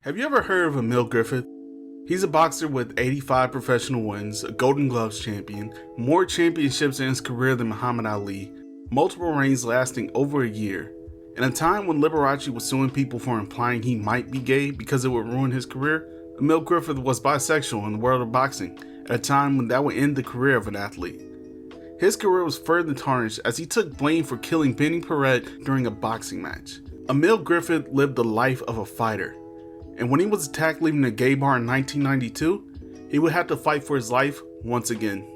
Have you ever heard of Emile Griffith? He's a boxer with 85 professional wins, a Golden Gloves champion, more championships in his career than Muhammad Ali, multiple reigns lasting over a year. In a time when Liberace was suing people for implying he might be gay because it would ruin his career, Emile Griffith was bisexual in the world of boxing at a time when that would end the career of an athlete. His career was further tarnished as he took blame for killing Benny Paret during a boxing match. Emile Griffith lived the life of a fighter, and when he was attacked leaving a gay bar in 1992, he would have to fight for his life once again.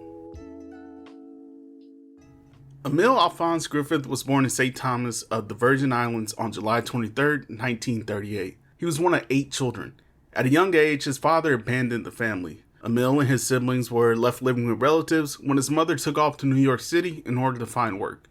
Emile Alphonse Griffith was born in St. Thomas of the Virgin Islands on July 23, 1938. He was one of 8 children. At a young age, his father abandoned the family. Emile and his siblings were left living with relatives when his mother took off to New York City in order to find work.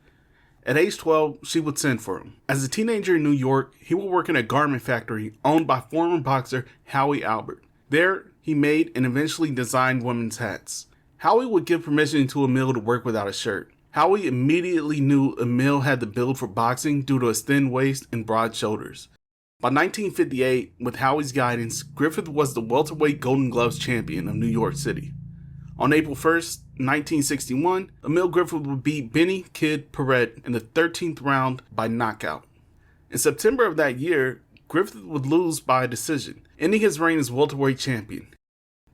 At age 12, she would send for him. As a teenager in New York, he would work in a garment factory owned by former boxer Howie Albert. There, he made and eventually designed women's hats. Howie would give permission to Emile to work without a shirt. Howie immediately knew Emile had the build for boxing due to his thin waist and broad shoulders. By 1958, with Howie's guidance, Griffith was the welterweight Golden Gloves champion of New York City. On April 1st, 1961, Emile Griffith would beat Benny "Kid" Paret in the 13th round by knockout. In September of that year, Griffith would lose by a decision, ending his reign as welterweight champion.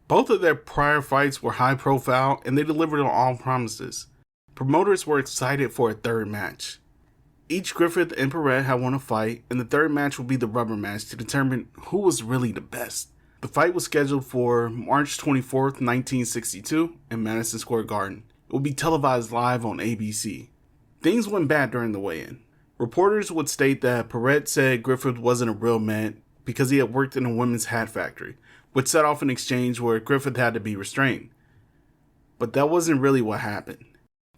Both of their prior fights were high profile and they delivered on all promises. Promoters were excited for a third match. Each Griffith and Paret had won a fight, and the third match would be the rubber match to determine who was really the best. The fight was scheduled for March 24th, 1962 in Madison Square Garden. It would be televised live on ABC. Things went bad during the weigh-in. Reporters would state that Paret said Griffith wasn't a real man because he had worked in a women's hat factory, which set off an exchange where Griffith had to be restrained. But that wasn't really what happened.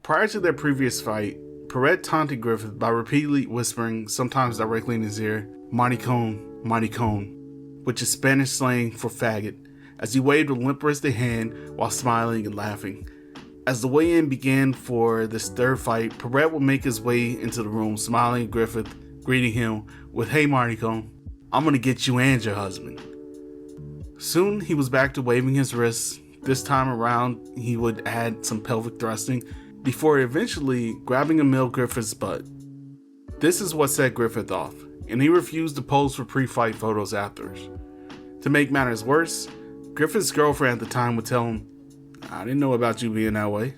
Prior to their previous fight, Paret taunted Griffith by repeatedly whispering, sometimes directly in his ear, maricon, which is Spanish slang for faggot, as he waved a limp-wristed hand while smiling and laughing. As the weigh-in began for this third fight, Paret would make his way into the room, smiling at Griffith, greeting him with, "Hey maricon, I'm gonna get you and your husband." Soon he was back to waving his wrists. This time around, he would add some pelvic thrusting, before eventually grabbing Emile Griffith's butt. This is what set Griffith off, and he refused to pose for pre-fight photos afterwards. To make matters worse, Griffith's girlfriend at the time would tell him, "I didn't know about you being that way,"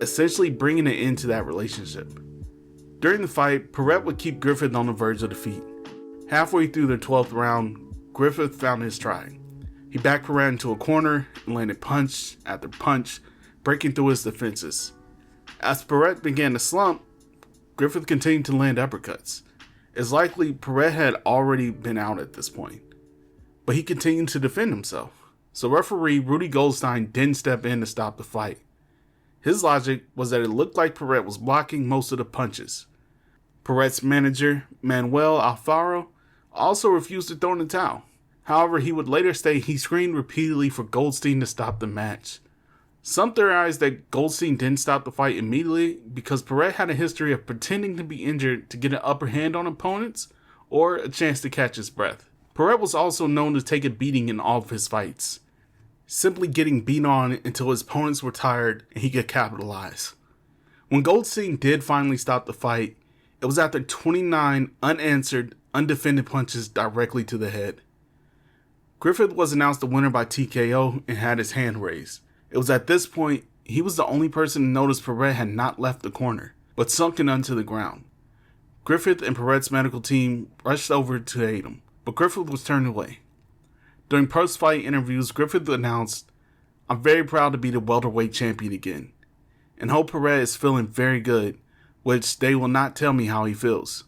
essentially bringing an end to that relationship. During the fight, Paret would keep Griffith on the verge of defeat. Halfway through the 12th round, Griffith found his stride. He backed Paret into a corner and landed punch after punch, breaking through his defenses. As Paret began to slump, Griffith continued to land uppercuts. It's likely Paret had already been out at this point, but he continued to defend himself. So referee Rudy Goldstein didn't step in to stop the fight. His logic was that it looked like Paret was blocking most of the punches. Paret's manager, Manuel Alfaro, also refused to throw in the towel. However, he would later state he screamed repeatedly for Goldstein to stop the match. Some theorized that Goldstein didn't stop the fight immediately because Paret had a history of pretending to be injured to get an upper hand on opponents or a chance to catch his breath. Paret was also known to take a beating in all of his fights, simply getting beat on until his opponents were tired and he could capitalize. When Goldstein did finally stop the fight, it was after 29 unanswered, undefended punches directly to the head. Griffith was announced the winner by TKO and had his hand raised. It was at this point he was the only person to notice Paret had not left the corner, but sunken onto the ground. Griffith and Paret's medical team rushed over to aid him, but Griffith was turned away. During post-fight interviews, Griffith announced, "I'm very proud to be the welterweight champion again, and hope Paret is feeling very good, which they will not tell me how he feels."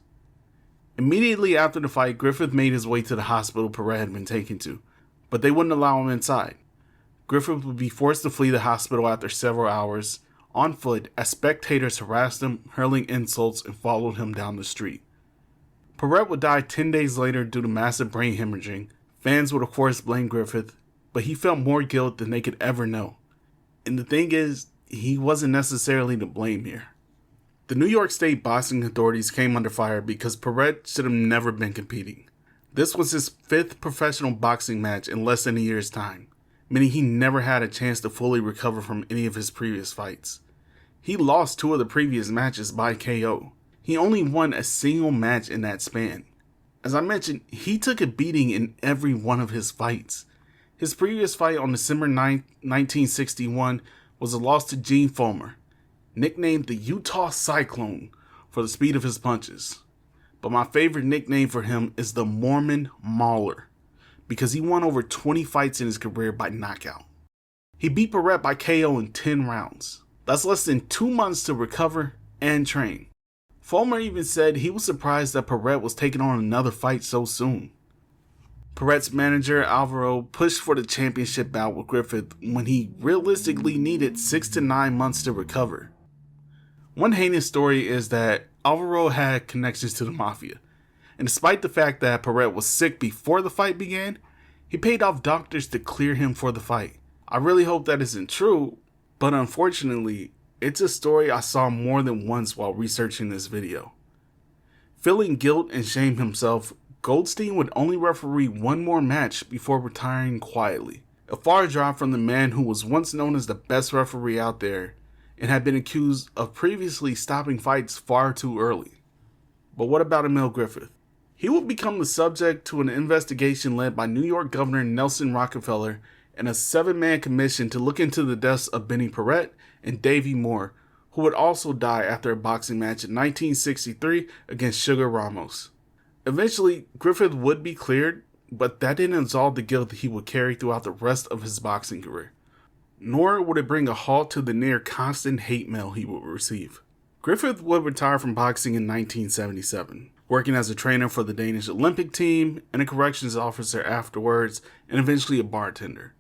Immediately after the fight, Griffith made his way to the hospital Paret had been taken to, but they wouldn't allow him inside. Griffith would be forced to flee the hospital after several hours, on foot, as spectators harassed him, hurling insults, and followed him down the street. Paret would die 10 days later due to massive brain hemorrhaging. Fans would of course blame Griffith, but he felt more guilt than they could ever know. And the thing is, he wasn't necessarily to blame here. The New York State boxing authorities came under fire because Paret should have never been competing. This was his 5th professional boxing match in less than a year's time, meaning he never had a chance to fully recover from any of his previous fights. He lost 2 of the previous matches by KO. He only won a single match in that span. As I mentioned, he took a beating in every one of his fights. His previous fight on December 9, 1961 was a loss to Gene Fullmer, nicknamed the Utah Cyclone for the speed of his punches. But my favorite nickname for him is the Mormon Mauler, because he won over 20 fights in his career by knockout. He beat Paret by KO in 10 rounds. That's less than 2 months to recover and train. Fullmer even said he was surprised that Paret was taking on another fight so soon. Paret's manager, Alvaro, pushed for the championship bout with Griffith when he realistically needed 6 to 9 months to recover. One heinous story is that Alvaro had connections to the mafia, and despite the fact that Paret was sick before the fight began, he paid off doctors to clear him for the fight. I really hope that isn't true, but unfortunately, it's a story I saw more than once while researching this video. Feeling guilt and shame himself, Goldstein would only referee one more match before retiring quietly. A far drop from the man who was once known as the best referee out there and had been accused of previously stopping fights far too early. But what about Emile Griffith? He would become the subject to an investigation led by New York Governor Nelson Rockefeller and a 7-man commission to look into the deaths of Benny Paret and Davey Moore, who would also die after a boxing match in 1963 against Sugar Ramos. Eventually, Griffith would be cleared, but that didn't absolve the guilt that he would carry throughout the rest of his boxing career. Nor would it bring a halt to the near constant hate mail he would receive. Griffith would retire from boxing in 1977, working as a trainer for the Danish Olympic team and a corrections officer afterwards, and eventually a bartender.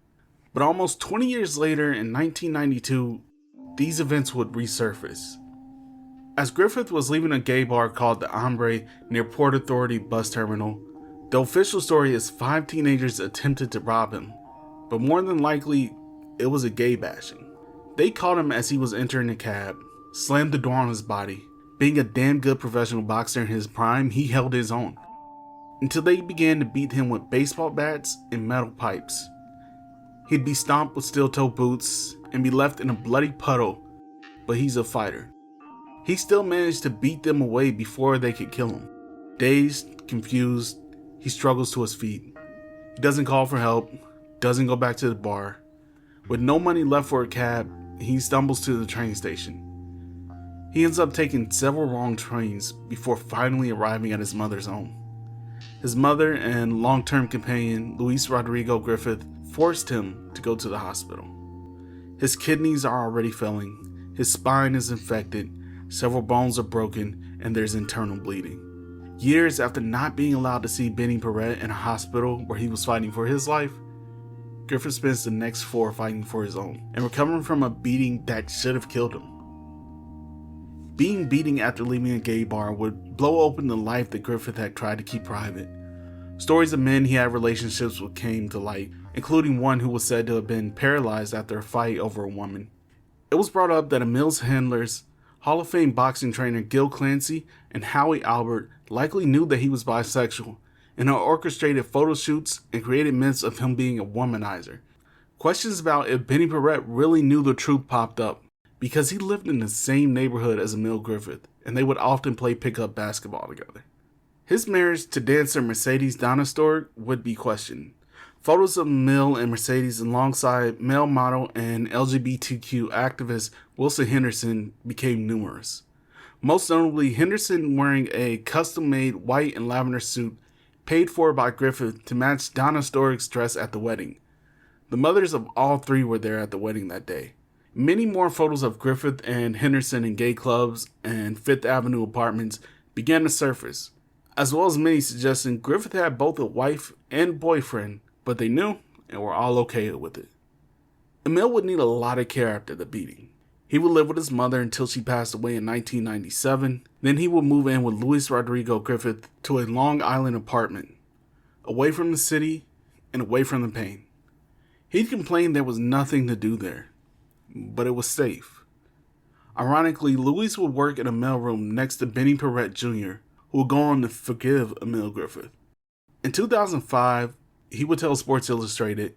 But almost 20 years later, in 1992, these events would resurface. As Griffith was leaving a gay bar called the Hombre near Port Authority bus terminal, the official story is 5 teenagers attempted to rob him, but more than likely, it was a gay bashing. They caught him as he was entering the cab, slammed the door on his body. Being a damn good professional boxer in his prime, he held his own, until they began to beat him with baseball bats and metal pipes. He'd be stomped with steel-toe boots and be left in a bloody puddle, but he's a fighter. He still managed to beat them away before they could kill him. Dazed, confused, he struggles to his feet. He doesn't call for help, doesn't go back to the bar. With no money left for a cab, he stumbles to the train station. He ends up taking several wrong trains before finally arriving at his mother's home. His mother and long-term companion, Luis Rodrigo Griffith, forced him to go to the hospital. His kidneys are already failing, his spine is infected, several bones are broken, and there's internal bleeding. Years after not being allowed to see Benny Paret in a hospital where he was fighting for his life, Griffith spends the next 4 fighting for his own and recovering from a beating that should have killed him. Being beaten after leaving a gay bar would blow open the life that Griffith had tried to keep private. Stories of men he had relationships with came to light, including one who was said to have been paralyzed after a fight over a woman. It was brought up that Emile's handlers, Hall of Fame boxing trainer Gil Clancy and Howie Albert, likely knew that he was bisexual and had orchestrated photo shoots and created myths of him being a womanizer. Questions about if Benny Paret really knew the truth popped up, because he lived in the same neighborhood as Emile Griffith, and they would often play pickup basketball together. His marriage to dancer Mercedes Donastorg would be questioned. Photos of Emile and Mercedes alongside male model and LGBTQ activist Wilson Henderson became numerous. Most notably, Henderson wearing a custom-made white and lavender suit paid for by Griffith to match Donastorg's dress at the wedding. The mothers of all 3 were there at the wedding that day. Many more photos of Griffith and Henderson in gay clubs and Fifth Avenue apartments began to surface, as well as many suggesting Griffith had both a wife and boyfriend, but they knew and were all okay with it. Emile would need a lot of care after the beating. He would live with his mother until she passed away in 1997. Then he would move in with Luis Rodrigo Griffith to a Long Island apartment, away from the city and away from the pain. He'd complained there was nothing to do there, but it was safe. Ironically, Luis would work in a mailroom next to Benny Paret Jr., who would go on to forgive Emile Griffith. In 2005, he would tell Sports Illustrated,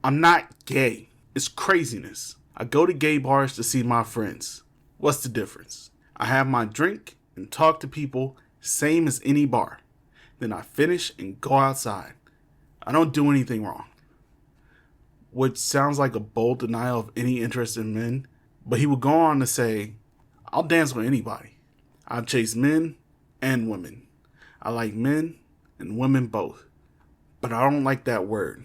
"I'm not gay. It's craziness. I go to gay bars to see my friends. What's the difference? I have my drink and talk to people, same as any bar. Then I finish and go outside. I don't do anything wrong." Which sounds like a bold denial of any interest in men, but he would go on to say, "I'll dance with anybody. I've chased men and women. I like men and women both. But I don't like that word,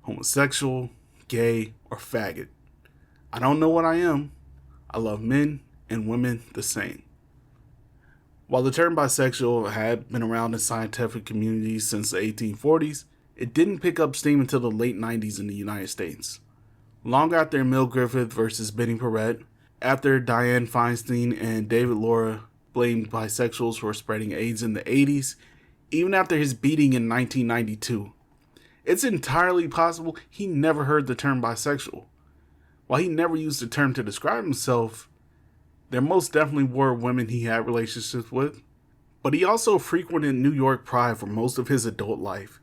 homosexual, gay, or faggot. I don't know what I am. I love men and women the same." While the term bisexual had been around in scientific communities since the 1840s, it didn't pick up steam until the late 90s in the United States. Long after Emile Griffith versus Benny Paret, after Dianne Feinstein and David Laura blamed bisexuals for spreading AIDS in the 80s, even after his beating in 1992, it's entirely possible he never heard the term bisexual. While he never used the term to describe himself, there most definitely were women he had relationships with. But he also frequented New York Pride for most of his adult life,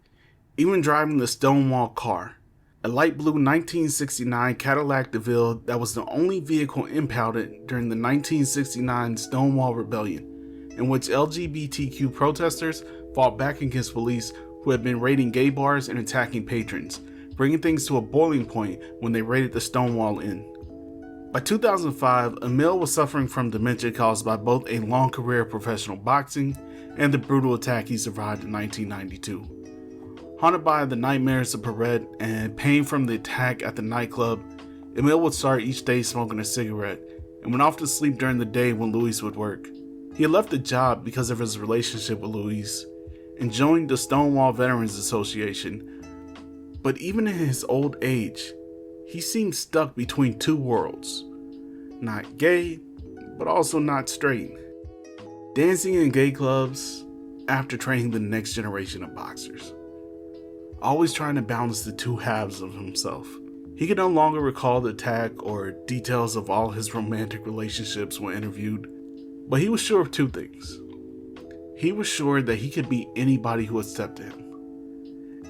even driving the Stonewall car, a light blue 1969 Cadillac DeVille that was the only vehicle impounded during the 1969 Stonewall Rebellion, in which LGBTQ protesters fought back against police who had been raiding gay bars and attacking patrons, bringing things to a boiling point when they raided the Stonewall Inn. By 2005, Emile was suffering from dementia caused by both a long career of professional boxing and the brutal attack he survived in 1992. Haunted by the nightmares of Paret and pain from the attack at the nightclub, Emile would start each day smoking a cigarette and went off to sleep during the day when Louise would work. He had left the job because of his relationship with Louise and joined the Stonewall Veterans Association. But even in his old age, he seemed stuck between two worlds. Not gay, but also not straight. Dancing in gay clubs after training the next generation of boxers. Always trying to balance the two halves of himself. He could no longer recall the attack or details of all his romantic relationships when interviewed, but he was sure of two things. He was sure that he could beat anybody who would step to him.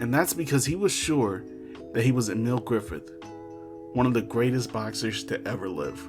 And that's because he was sure that he was Emile Griffith, one of the greatest boxers to ever live.